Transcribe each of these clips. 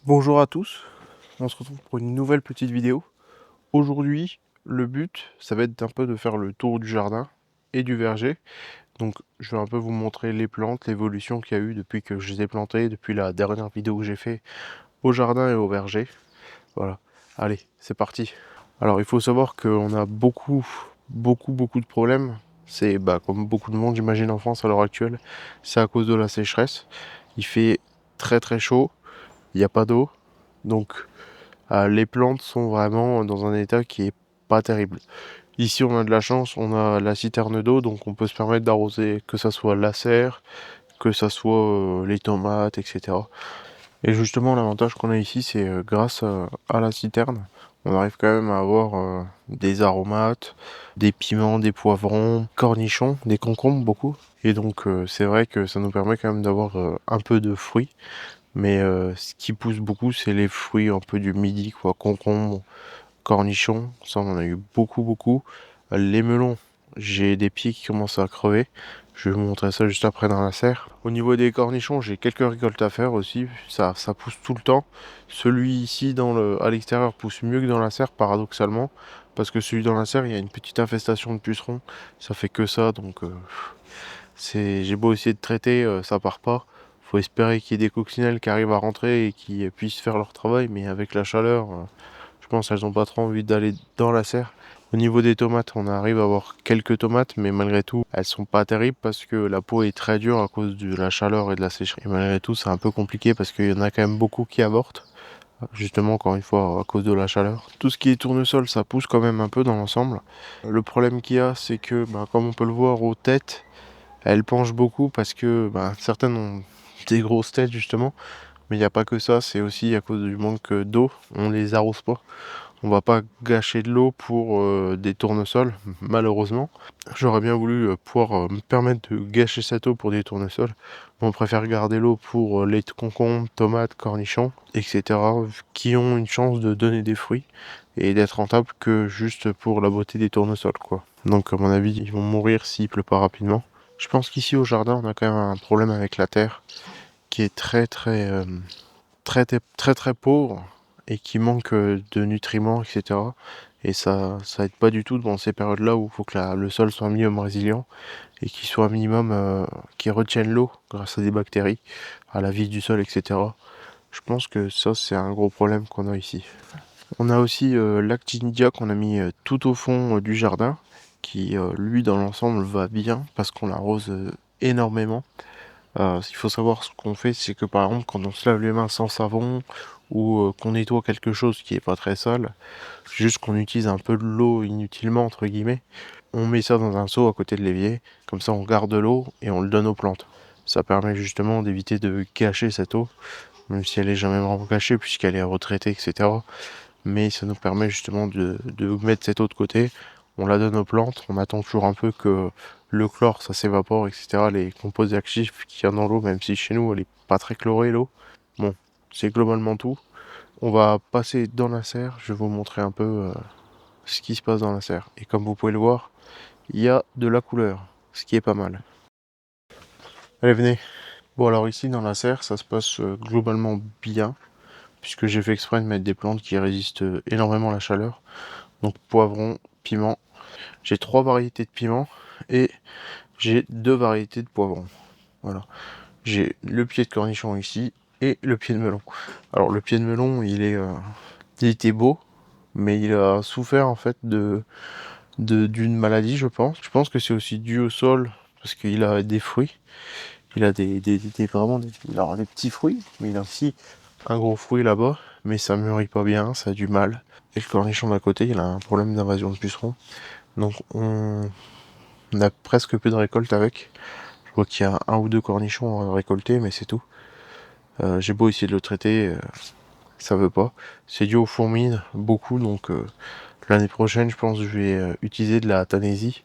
Bonjour à tous, on se retrouve pour une nouvelle petite vidéo. Aujourd'hui, le but, ça va être un peu de faire le tour du jardin et du verger. Donc, je vais un peu vous montrer les plantes, l'évolution qu'il y a eu depuis que je les ai plantées, depuis la dernière vidéo que j'ai fait au jardin et au verger. Voilà, allez, c'est parti. Alors, il faut savoir qu'on a beaucoup de problèmes. C'est comme beaucoup de monde, j'imagine, en France à l'heure actuelle. C'est à cause de la sécheresse. Il fait très chaud, il n'y a pas d'eau. Donc, les plantes sont vraiment dans un état qui est pas terrible. Ici, on a de la chance, on a la citerne d'eau, donc on peut se permettre d'arroser que ça soit la serre, que ça soit les tomates, etc. Et justement, l'avantage qu'on a ici, c'est grâce à la citerne, on arrive quand même à avoir des aromates, des piments, des poivrons, cornichons, des concombres beaucoup. Et donc, c'est vrai que ça nous permet quand même d'avoir un peu de fruits. Mais ce qui pousse beaucoup, c'est les fruits un peu du midi, quoi. Concombre, cornichons, ça on en a eu beaucoup. Les melons, j'ai des pieds qui commencent à crever. Je vais vous montrer ça juste après dans la serre. Au niveau des cornichons, j'ai quelques récoltes à faire aussi. Ça pousse tout le temps. Celui ici à l'extérieur pousse mieux que dans la serre, paradoxalement. Parce que celui dans la serre, il y a une petite infestation de pucerons. Ça fait que ça, donc j'ai beau essayer de traiter, ça part pas. Faut espérer qu'il y ait des coccinelles qui arrivent à rentrer et qui puissent faire leur travail, mais avec la chaleur, je pense qu'elles ont pas trop envie d'aller dans la serre. Au niveau des tomates, on arrive à avoir quelques tomates, mais malgré tout, elles sont pas terribles parce que la peau est très dure à cause de la chaleur et de la sécheresse. Et malgré tout, c'est un peu compliqué parce qu'il y en a quand même beaucoup qui avortent. Justement, encore une fois, à cause de la chaleur. Tout ce qui est tournesol, ça pousse quand même un peu dans l'ensemble. Le problème qu'il y a, c'est que, comme on peut le voir aux têtes, elles penchent beaucoup parce que certaines ont des grosses têtes justement, mais il n'y a pas que ça, c'est aussi à cause du manque d'eau, on les arrose pas. On va pas gâcher de l'eau pour des tournesols, malheureusement. J'aurais bien voulu pouvoir me permettre de gâcher cette eau pour des tournesols. On préfère garder l'eau pour les concombres, tomates, cornichons, etc. qui ont une chance de donner des fruits et d'être rentables que juste pour la beauté des tournesols, quoi. Donc à mon avis, ils vont mourir s'il pleut pas rapidement. Je pense qu'ici au jardin, on a quand même un problème avec la terre qui est très pauvre et qui manque de nutriments, etc. Et ça aide pas du tout dans ces périodes-là où il faut que le sol soit un minimum résilient et qu'il soit un minimum qui retienne l'eau grâce à des bactéries, à la vie du sol, etc. Je pense que ça, c'est un gros problème qu'on a ici. On a aussi l'actinidia qu'on a mis tout au fond du jardin, qui lui dans l'ensemble va bien parce qu'on l'arrose énormément. Ce qu'il faut savoir, ce qu'on fait, c'est que par exemple, quand on se lave les mains sans savon ou qu'on nettoie quelque chose qui est pas très sale, juste qu'on utilise un peu de l'eau inutilement entre guillemets, on met ça dans un seau à côté de l'évier, comme ça on garde l'eau et on le donne aux plantes. Ça permet justement d'éviter de gâcher cette eau, même si elle est jamais vraiment gâchée puisqu'elle est retraitée, etc. Mais ça nous permet justement de mettre cette eau de côté, on la donne aux plantes, on attend toujours un peu que le chlore ça s'évapore, etc. Les composés actifs qu'il y a dans l'eau, même si chez nous elle est pas très chlorée l'eau. Bon, c'est globalement tout. On va passer dans la serre, je vais vous montrer un peu ce qui se passe dans la serre. Et comme vous pouvez le voir, il y a de la couleur, ce qui est pas mal. Allez, venez. Bon alors ici dans la serre, ça se passe globalement bien, puisque j'ai fait exprès de mettre des plantes qui résistent énormément à la chaleur. Donc poivron, piment. J'ai 3 variétés de piment et j'ai 2 variétés de poivrons. Voilà. J'ai le pied de cornichon ici et le pied de melon. Alors le pied de melon, il était beau, mais il a souffert en fait d'une maladie, je pense. Je pense que c'est aussi dû au sol parce qu'il a des fruits. Il a vraiment alors, des petits fruits, mais il a aussi un gros fruit là-bas, mais ça mûrit pas bien, ça a du mal. Et le cornichon d'à côté, il a un problème d'invasion de pucerons. Donc on a presque plus de récolte avec. Je vois qu'il y a un ou deux cornichons à récolter, mais c'est tout. J'ai beau essayer de le traiter, ça veut pas. C'est dû aux fourmis, beaucoup, donc l'année prochaine, je pense que je vais utiliser de la Tanésie,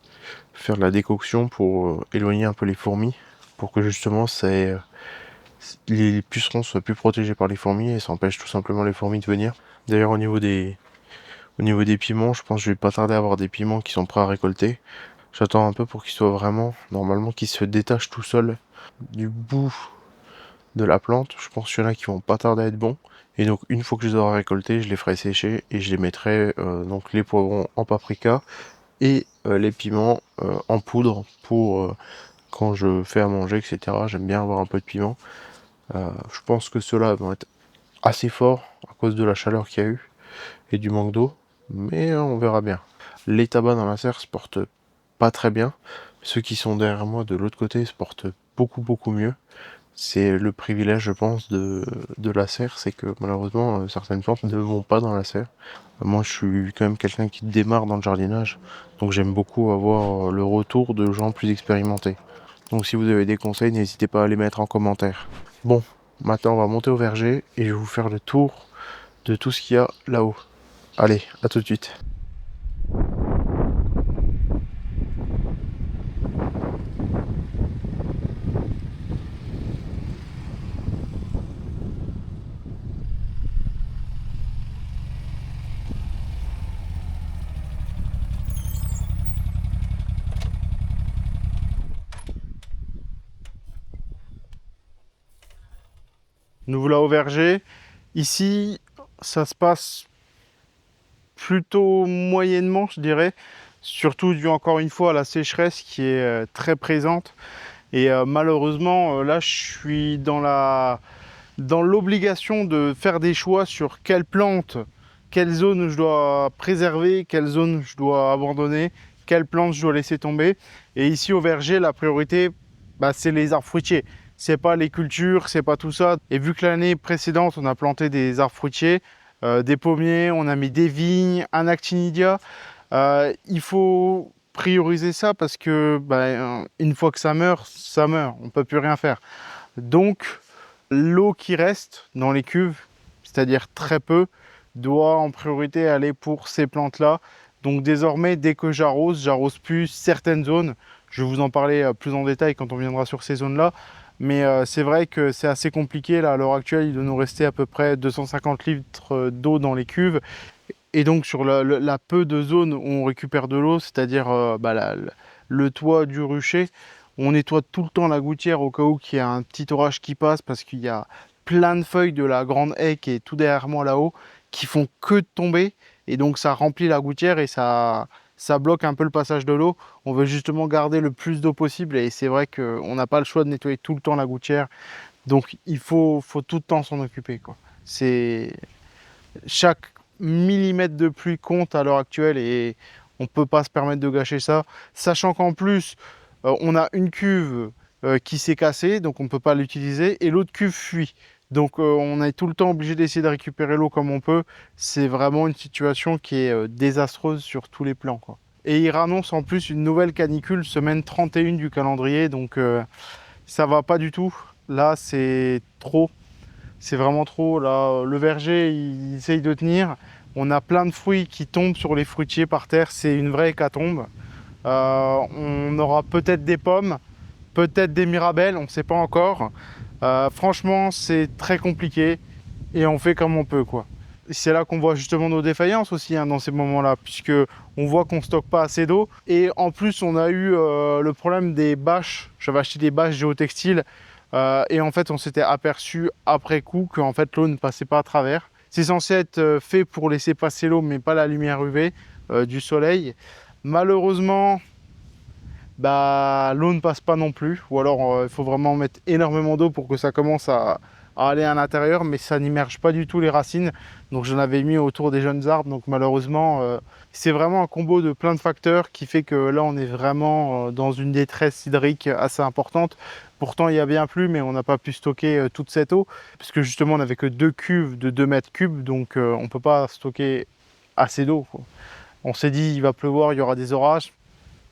faire de la décoction pour éloigner un peu les fourmis, pour que justement les pucerons soient plus protégés par les fourmis et ça empêche tout simplement les fourmis de venir. D'ailleurs, au niveau des piments, je pense que je vais pas tarder à avoir des piments qui sont prêts à récolter. J'attends un peu pour qu'ils soient vraiment, normalement, qu'ils se détachent tout seuls du bout de la plante. Je pense qu'il y en a qui vont pas tarder à être bons. Et donc une fois que je les aurai récoltés, je les ferai sécher et je les mettrai donc les poivrons en paprika et les piments en poudre pour quand je fais à manger, etc. J'aime bien avoir un peu de piment. Je pense que ceux-là vont être assez forts à cause de la chaleur qu'il y a eu et du manque d'eau, mais on verra bien. Les tabacs dans la serre se portent pas très bien. Ceux qui sont derrière moi de l'autre côté se portent beaucoup mieux. C'est le privilège, je pense, de la serre, c'est que malheureusement certaines plantes ne vont pas dans la serre. Moi, je suis quand même quelqu'un qui démarre dans le jardinage, donc j'aime beaucoup avoir le retour de gens plus expérimentés. Donc si vous avez des conseils, n'hésitez pas à les mettre en commentaire. Bon, maintenant on va monter au verger et je vais vous faire le tour de tout ce qu'il y a là-haut. Allez, à tout de suite. Nous voilà au verger. Ici, ça se passe plutôt moyennement, je dirais. Surtout dû encore une fois à la sécheresse qui est très présente. Et malheureusement, là, je suis dans l'obligation de faire des choix sur quelles plantes, quelles zones je dois préserver, quelles zones je dois abandonner, quelles plantes je dois laisser tomber. Et ici au verger, la priorité, bah, c'est les arbres fruitiers. C'est pas les cultures, c'est pas tout ça. Et vu que l'année précédente, on a planté des arbres fruitiers, des pommiers, on a mis des vignes, un actinidia, il faut prioriser ça parce que bah, une fois que ça meurt, on ne peut plus rien faire. Donc, l'eau qui reste dans les cuves, c'est-à-dire très peu, doit en priorité aller pour ces plantes-là. Donc désormais, dès que j'arrose plus certaines zones. Je vais vous en parler plus en détail quand on viendra sur ces zones-là. Mais c'est vrai que c'est assez compliqué. Là, à l'heure actuelle, il doit nous rester à peu près 250 litres d'eau dans les cuves. Et donc sur la peu de zones où on récupère de l'eau, c'est-à-dire bah, le toit du rucher, on nettoie tout le temps la gouttière au cas où il y a un petit orage qui passe parce qu'il y a plein de feuilles de la grande haie qui est tout derrière moi là-haut qui font que de tomber et donc ça remplit la gouttière et ça bloque un peu le passage de l'eau. On veut justement garder le plus d'eau possible et c'est vrai qu'on n'a pas le choix de nettoyer tout le temps la gouttière. Donc il faut tout le temps s'en occuper, quoi. C'est chaque millimètre de pluie compte à l'heure actuelle et on ne peut pas se permettre de gâcher ça. Sachant qu'en plus, on a une cuve qui s'est cassée, donc on ne peut pas l'utiliser, et l'autre cuve fuit. Donc on est tout le temps obligé d'essayer de récupérer l'eau comme on peut. C'est vraiment une situation qui est désastreuse sur tous les plans, quoi. Et il annonce en plus une nouvelle canicule, semaine 31 du calendrier, donc ça va pas du tout. Là, c'est trop. C'est vraiment trop. Là, le verger, il essaye de tenir. On a plein de fruits qui tombent sur les fruitiers par terre. C'est une vraie hécatombe. On aura peut-être des pommes, peut-être des mirabelles, on ne sait pas encore. Franchement, c'est très compliqué et on fait comme on peut, quoi. C'est là qu'on voit justement nos défaillances aussi, hein, dans ces moments-là, puisque on voit qu'on stocke pas assez d'eau. Et en plus, on a eu le problème des bâches. J'avais acheté des bâches géotextiles et en fait, on s'était aperçu après coup que en fait, l'eau ne passait pas à travers. C'est censé être fait pour laisser passer l'eau, mais pas la lumière UV du soleil. Malheureusement, bah, l'eau ne passe pas non plus. Ou alors, il faut vraiment mettre énormément d'eau pour que ça commence à aller à l'intérieur, mais ça n'immerge pas du tout les racines. Donc, j'en avais mis autour des jeunes arbres. Donc, malheureusement, c'est vraiment un combo de plein de facteurs qui fait que là, on est vraiment dans une détresse hydrique assez importante. Pourtant, il y a bien plu, mais on n'a pas pu stocker toute cette eau, parce que justement, on n'avait que deux cuves de 2 mètres cubes, donc on ne peut pas stocker assez d'eau, quoi. On s'est dit, il va pleuvoir, il y aura des orages.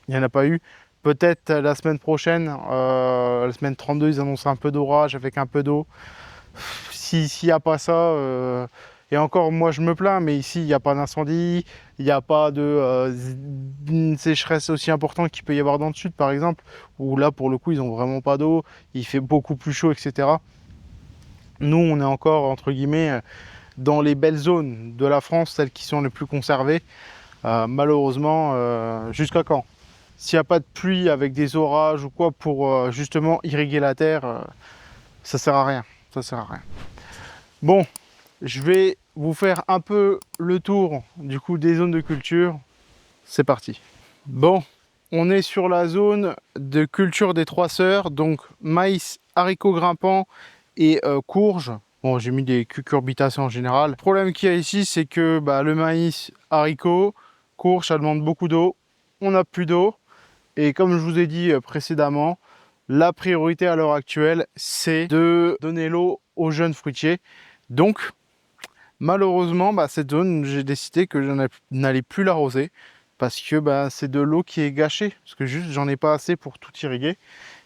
Il n'y en a pas eu. Peut-être la semaine prochaine, la semaine 32, ils annoncent un peu d'orage avec un peu d'eau. S'il n'y a pas ça, et encore moi je me plains, mais ici il n'y a pas d'incendie, il n'y a pas une sécheresse aussi importante qu'il peut y avoir dans le sud par exemple, où là pour le coup ils n'ont vraiment pas d'eau, il fait beaucoup plus chaud, etc. Nous on est encore entre guillemets dans les belles zones de la France, celles qui sont les plus conservées. Malheureusement, jusqu'à quand? S'il n'y a pas de pluie avec des orages ou quoi pour justement irriguer la terre, ça sert à rien. Ça sert à rien. Bon, je vais vous faire un peu le tour du coup des zones de culture. C'est parti. Bon, on est sur la zone de culture des trois sœurs, donc maïs, haricots grimpants et courges. Bon, j'ai mis des cucurbitacées en général. Le problème qu'il y a ici, c'est que le maïs, haricots, courges, ça demande beaucoup d'eau. On n'a plus d'eau. Et comme je vous ai dit précédemment, la priorité à l'heure actuelle, c'est de donner l'eau aux jeunes fruitiers. Donc, malheureusement, cette zone, j'ai décidé que je n'allais plus l'arroser parce que c'est de l'eau qui est gâchée. Parce que juste, j'en ai pas assez pour tout irriguer.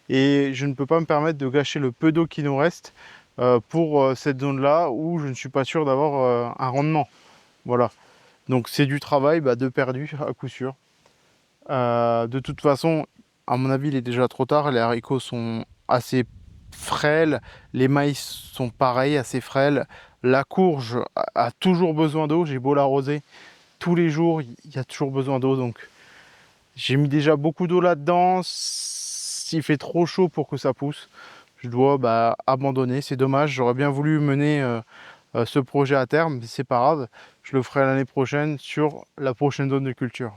Et je ne peux pas me permettre de gâcher le peu d'eau qui nous reste pour cette zone-là où je ne suis pas sûr d'avoir un rendement. Voilà. Donc c'est du travail de perdu à coup sûr. De toute façon, à mon avis, il est déjà trop tard. Les haricots sont assez frêles. Les maïs sont pareils, assez frêles. La courge a toujours besoin d'eau. J'ai beau l'arroser tous les jours, il y a toujours besoin d'eau. Donc j'ai mis déjà beaucoup d'eau là-dedans. S'il fait trop chaud pour que ça pousse, je dois abandonner. C'est dommage. J'aurais bien voulu mener ce projet à terme, mais c'est pas grave. Je le ferai l'année prochaine sur la prochaine zone de culture.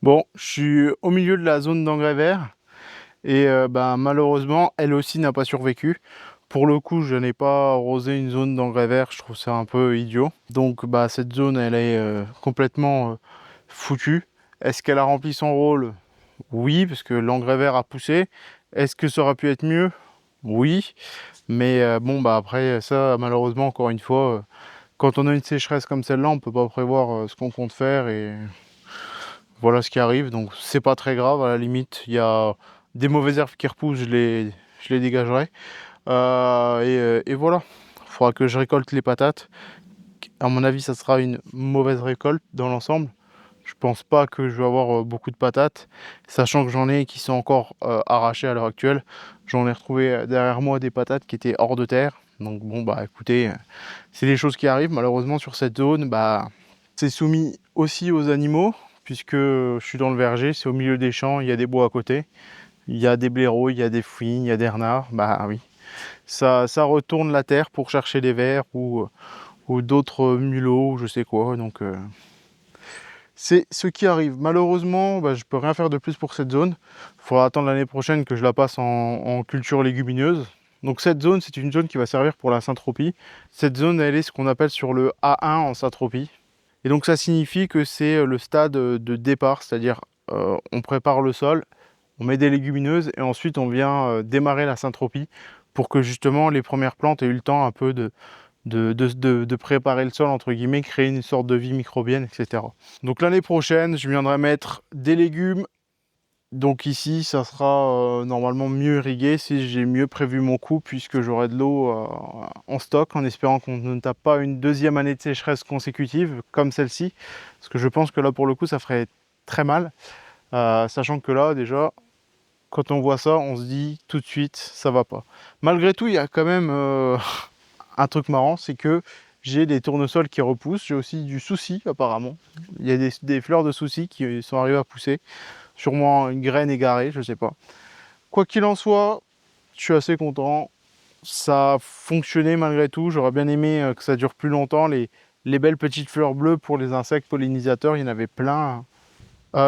Bon, je suis au milieu de la zone d'engrais vert et malheureusement, elle aussi n'a pas survécu. Pour le coup, je n'ai pas arrosé une zone d'engrais vert, je trouve ça un peu idiot. Donc cette zone, elle est complètement foutue. Est-ce qu'elle a rempli son rôle? Oui, parce que l'engrais vert a poussé. Est-ce que ça aurait pu être mieux? Oui, mais après ça, malheureusement, encore une fois, quand on a une sécheresse comme celle-là, on ne peut pas prévoir ce qu'on compte faire et voilà ce qui arrive, donc c'est pas très grave. À la limite, il y a des mauvaises herbes qui repoussent, je les dégagerai. Et voilà, il faudra que je récolte les patates. À mon avis, ça sera une mauvaise récolte dans l'ensemble. Je pense pas que je vais avoir beaucoup de patates, sachant que j'en ai qui sont encore arrachées à l'heure actuelle. J'en ai retrouvé derrière moi des patates qui étaient hors de terre. Donc bon, écoutez, c'est des choses qui arrivent. Malheureusement, sur cette zone, c'est soumis aussi aux animaux, puisque je suis dans le verger, c'est au milieu des champs, il y a des bois à côté. Il y a des blaireaux, il y a des fouines, il y a des renards. Oui, ça retourne la terre pour chercher des vers ou d'autres mulots, je sais quoi. Donc c'est ce qui arrive. Malheureusement, je peux rien faire de plus pour cette zone. Il faudra attendre l'année prochaine que je la passe en culture légumineuse. Donc cette zone, c'est une zone qui va servir pour la syntropie. Cette zone, elle est ce qu'on appelle sur le A1 en syntropie. Et donc ça signifie que c'est le stade de départ, c'est-à-dire on prépare le sol, on met des légumineuses et ensuite on vient démarrer la syntropie pour que justement les premières plantes aient eu le temps un peu de préparer le sol, entre guillemets, créer une sorte de vie microbienne, etc. Donc l'année prochaine, je viendrai mettre des légumes. Donc ici, ça sera normalement mieux irrigué si j'ai mieux prévu mon coup, puisque j'aurai de l'eau en stock, en espérant qu'on ne tape pas une deuxième année de sécheresse consécutive comme celle-ci, parce que je pense que là, pour le coup, ça ferait très mal, sachant que là, déjà, quand on voit ça, on se dit tout de suite, ça va pas. Malgré tout, il y a quand même un truc marrant, c'est que j'ai des tournesols qui repoussent, j'ai aussi du souci apparemment. Il y a des fleurs de souci qui sont arrivées à pousser. Sûrement une graine égarée, je sais pas. Quoi qu'il en soit, je suis assez content. Ça a fonctionné malgré tout. J'aurais bien aimé que ça dure plus longtemps. Les belles petites fleurs bleues pour les insectes pollinisateurs, il y en avait plein.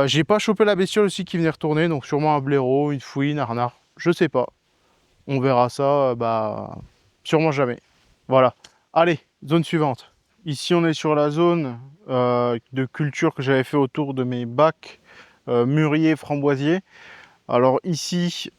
J'ai pas chopé la bestiole aussi qui venait retourner, donc sûrement un blaireau, une fouine, un renard. Je sais pas. On verra ça, sûrement jamais. Voilà. Allez, zone suivante. Ici, on est sur la zone de culture que j'avais fait autour de mes bacs mûriers, framboisiers. Alors ici,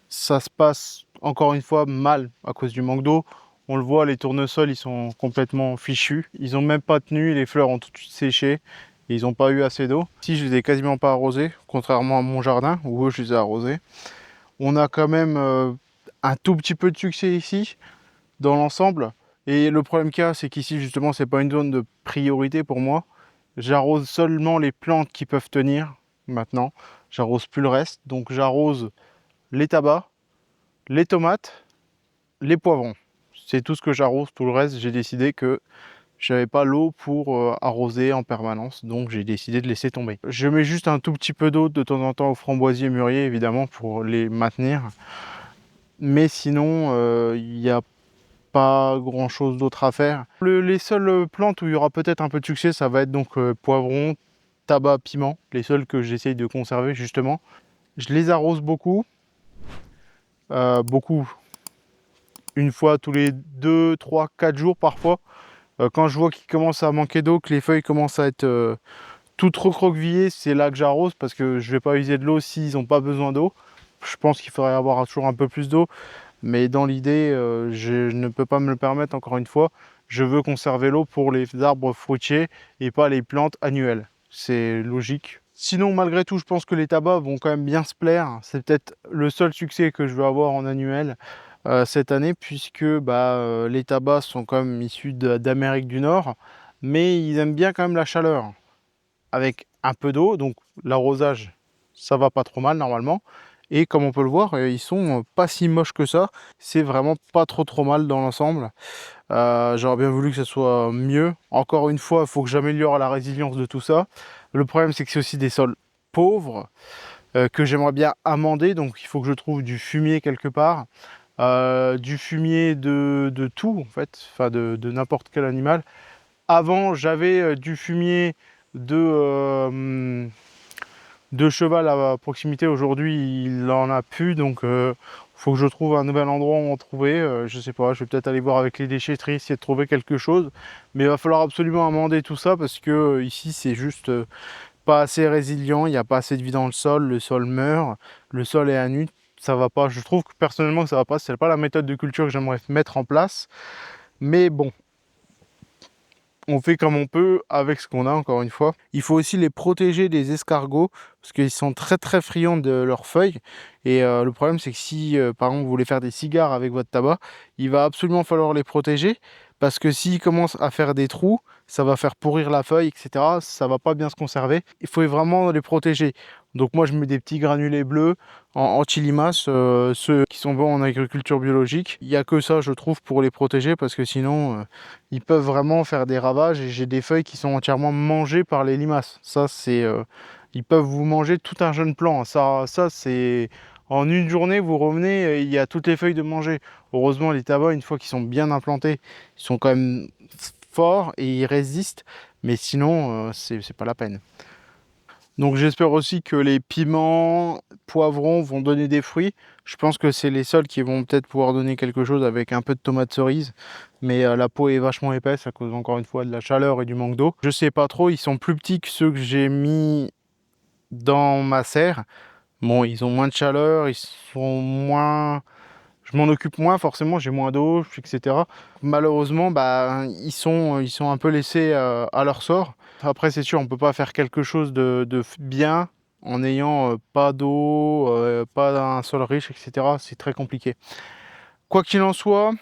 ça se passe encore une fois mal à cause du manque d'eau. On le voit, les tournesols, ils sont complètement fichus. Ils n'ont même pas tenu, les fleurs ont tout de suite séché. Et ils n'ont pas eu assez d'eau. Ici, je les ai quasiment pas arrosés, contrairement à mon jardin, où eux, je les ai arrosés. On a quand même un tout petit peu de succès ici, dans l'ensemble. Et le problème qu'il y a, c'est qu'ici, justement, c'est pas une zone de priorité pour moi. J'arrose seulement les plantes qui peuvent tenir maintenant. J'arrose plus le reste. Donc j'arrose les tabacs, les tomates, les poivrons. C'est tout ce que j'arrose. Tout le reste, j'ai décidé que j'avais pas l'eau pour arroser en permanence. Donc j'ai décidé de laisser tomber. Je mets juste un tout petit peu d'eau de temps en temps aux framboisiers mûriers, évidemment, pour les maintenir. Mais sinon, il n'y a pas grand chose d'autre à faire. Les seules plantes où il y aura peut-être un peu de succès, ça va être donc poivron, tabac, piment, les seuls que j'essaye de conserver justement. Je les arrose beaucoup, beaucoup, une fois tous les 2, 3, 4 jours parfois. Quand je vois qu'il commence à manquer d'eau, que les feuilles commencent à être toutes recroquevillées, c'est là que j'arrose parce que je ne vais pas user de l'eau s'ils n'ont pas besoin d'eau. Je pense qu'il faudrait avoir toujours un peu plus d'eau. Mais dans l'idée, je ne peux pas me le permettre encore une fois. Je veux conserver l'eau pour les arbres fruitiers et pas les plantes annuelles. C'est logique. Sinon, malgré tout, je pense que les tabacs vont quand même bien se plaire. C'est peut-être le seul succès que je veux avoir en annuel cette année, puisque les tabacs sont quand même issus d'Amérique du Nord, mais ils aiment bien quand même la chaleur, avec un peu d'eau, donc l'arrosage, ça va pas trop mal normalement. Et comme on peut le voir, ils sont pas si moches que ça. C'est vraiment pas trop mal dans l'ensemble. J'aurais bien voulu que ça soit mieux. Encore une fois, il faut que j'améliore la résilience de tout ça. Le problème, c'est que c'est aussi des sols pauvres que j'aimerais bien amender. Donc il faut que je trouve du fumier quelque part. Du fumier de tout en fait, enfin de n'importe quel animal. Avant, j'avais du fumier de, de cheval à proximité. Aujourd'hui, il n'en a plus, donc faut que je trouve un nouvel endroit où en trouver. Je sais pas, je vais peut-être aller voir avec les déchetteries, essayer de trouver quelque chose. Mais il va falloir absolument amender tout ça parce que ici, c'est juste pas assez résilient. Il n'y a pas assez de vie dans le sol meurt, le sol est à nu. Ça va pas. Je trouve que personnellement que ça va pas. C'est pas la méthode de culture que j'aimerais mettre en place. Mais bon, on fait comme on peut avec ce qu'on a, encore une fois. Il faut aussi les protéger des escargots parce qu'ils sont très friands de leurs feuilles. Et le problème, c'est que si, par exemple, vous voulez faire des cigares avec votre tabac, il va absolument falloir les protéger parce que s'ils commencent à faire des trous, ça va faire pourrir la feuille, etc. Ça va pas bien se conserver. Il faut vraiment les protéger. Donc moi, je mets des petits granulés bleus en anti-limaces, ceux qui sont bons en agriculture biologique. Il n'y a que ça, je trouve, pour les protéger parce que sinon, ils peuvent vraiment faire des ravages et j'ai des feuilles qui sont entièrement mangées par les limaces. Ça, c'est, ils peuvent vous manger tout un jeune plant. Ça c'est en une journée, vous revenez, il y a toutes les feuilles de manger. Heureusement, les tabacs, une fois qu'ils sont bien implantés, ils sont quand même forts et ils résistent. Mais sinon, c'est pas la peine. Donc j'espère aussi que les piments, poivrons vont donner des fruits. Je pense que c'est les seuls qui vont peut-être pouvoir donner quelque chose avec un peu de tomate cerise. Mais la peau est vachement épaisse à cause encore une fois de la chaleur et du manque d'eau. Je sais pas trop, ils sont plus petits que ceux que j'ai mis dans ma serre. Bon, ils ont moins de chaleur, ils sont moins... Je m'en occupe moins, forcément, j'ai moins d'eau, etc. Malheureusement, ils sont un peu laissés à leur sort. Après, c'est sûr, on ne peut pas faire quelque chose de bien en n'ayant pas d'eau, pas un sol riche, etc. C'est très compliqué. Quoi qu'il en soit,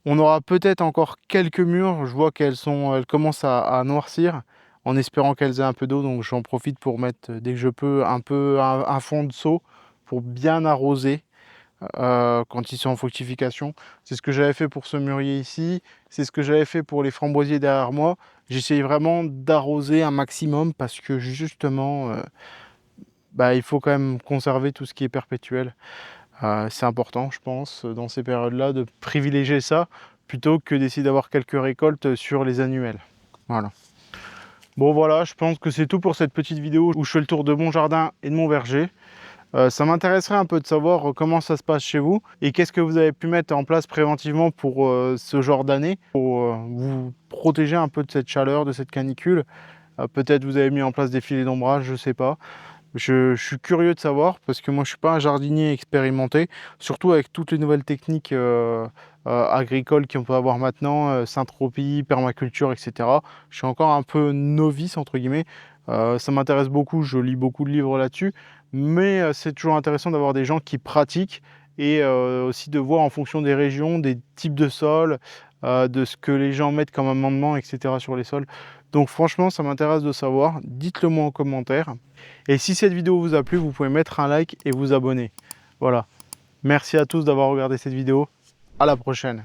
on aura peut-être encore quelques murs. Je vois elles commencent à noircir, en espérant qu'elles aient un peu d'eau. Donc j'en profite pour mettre, dès que je peux, un fond de seau pour bien arroser quand ils sont en fructification. C'est ce que j'avais fait pour ce mûrier ici, c'est ce que j'avais fait pour les framboisiers derrière moi. J'essaye vraiment d'arroser un maximum parce que justement, il faut quand même conserver tout ce qui est perpétuel. C'est important, je pense, dans ces périodes-là, de privilégier ça plutôt que d'essayer d'avoir quelques récoltes sur les annuels. Voilà. Bon voilà, je pense que c'est tout pour cette petite vidéo où je fais le tour de mon jardin et de mon verger. Ça m'intéresserait un peu de savoir comment ça se passe chez vous et qu'est-ce que vous avez pu mettre en place préventivement pour ce genre d'année, pour vous protéger un peu de cette chaleur, de cette canicule. Peut-être vous avez mis en place des filets d'ombrage, je sais pas. Je suis curieux de savoir parce que moi je suis pas un jardinier expérimenté, surtout avec toutes les nouvelles techniques agricoles qu'on peut avoir maintenant, syntropie, permaculture, etc. Je suis encore un peu novice entre guillemets. Ça m'intéresse beaucoup, je lis beaucoup de livres là-dessus, mais c'est toujours intéressant d'avoir des gens qui pratiquent et aussi de voir en fonction des régions, des types de sols, de ce que les gens mettent comme amendement, etc. sur les sols. Donc franchement, ça m'intéresse de savoir. Dites-le moi en commentaire. Et si cette vidéo vous a plu, vous pouvez mettre un like et vous abonner. Voilà. Merci à tous d'avoir regardé cette vidéo. À la prochaine.